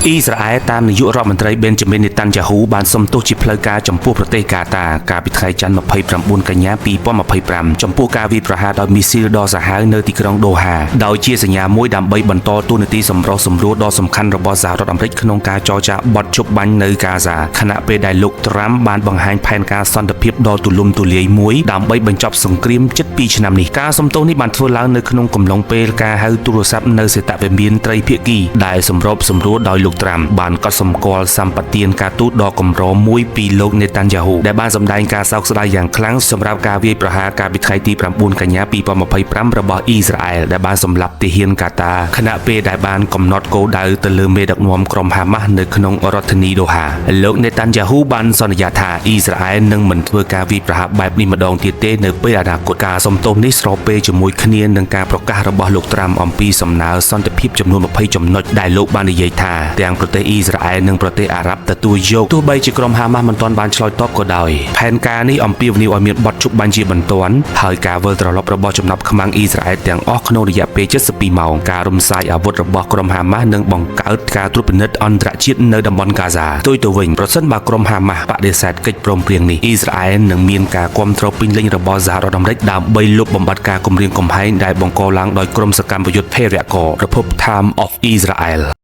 អ៊ីស្រាអែលតាមនាយករដ្ឋមន្ត្រីប៊ែនចាមីន នេតាន់យ៉ាហ៊ូបានសុំទោសជាផ្លូវការចំពោះប្រទេសកាតាកាលពីថ្ងៃច័ន្ទ29 កញ្ញា 2025ចំពោះការវាយប្រហារដោយមីស៊ីលដ៏សាហាវនៅទីក្រុងដូហាដោយជាសញ្ញាមួយដើម្បីបន្តទូនាទីសម្រុះសម្រួលដ៏សំខាន់របស់សហរដ្ឋអាមេរិកក្នុងការចរចាបទជប់បាញ់នៅកាហ្សាខណៈពេលដែលលោកត្រាំបានបង្ហាញផែនការសន្តិភាពដ៏ទូលំទូលាយមួយដើម្បីបញ្ចប់សង្គ្រាមជិត2ឆ្នាំនេះការសុំទោសនេះបានធ្វើឡើងនៅក្នុងកំឡុងពេលការហៅទូរស័ព្ទនៅសេតវិមានត្រីភាគីដែលសម្របសម្រួលដោយលោកត្រាំបានកត់សម្គាល់សម្បទានការទូតដ៏កម្រមួយពីលោកនេតាន់យ៉ាហ៊ូដែលបានសម្ដែងការសោកស្ដាយយ៉ាងខ្លាំងសម្រាប់ការវាយប្រហារកាលពីថ្ងៃទី9 កញ្ញា 2025របស់អ៊ីស្រាអែលដែលបានសម្លាប់ទាហានកាតាខណៈពេលដែលបានកំណត់គោលដៅទៅលើមេដឹកនាំក្រុមហាម៉ាស់នៅក្នុងរដ្ឋធានីដូហាលោកនេតាន់យ៉ាហ៊ូបានសន្យាថាអ៊ីស្រាអែលនឹងមិនធ្វើការវាយប្រហារបែបនេះម្ដងទៀតទេនៅពេលអនាគតការសំទោសនេះស្របពេលជាមួយគ្នានឹងការប្រកាសរបស់លោកត្រាំអំពីសំណើសន្តិភាពចំនួន20ចំណុចដែលលោកបាននិយាយថាទាំងប្រទេសអ៊ីស្រាអែលនិងប្រទេសអារ៉ាប់ទទួលយកទោះបីជាក្រុមហាម៉ាស់មិនទាន់បានឆ្លើយតបក៏ដោយផែនការនេះអំពាវនាវឲ្យមានបទជប់បាញ់ជាបន្ទាន់ហើយការវិលត្រឡប់របស់ចំណាប់ខ្មាំងអ៊ីស្រាអែលទាំងអស់ក្នុងរយៈពេល72ម៉ោងការរំសាយអាវុធរបស់ក្រុមហាម៉ាស់និងបង្កើតការត្រួតពិនិត្យអន្តរជាតិនៅតំបន់កាហ្សាផ្ទុយទៅវិញប្រសិនបើក្រុមហាម៉ាស់បដិសេធកិច្ចព្រមព្រៀងនេះអ៊ីស្រាអែលនឹងមានការគាំទ្រពេញលេញរបស់សហរដ្ឋអាមេរិកដើម្បីលុបបំបាត់ការគំរាមកំហែងដែលបង្កឡើងដោយក្រុមសកម្មយុទ្ធភេរវករ Republic Time of Israel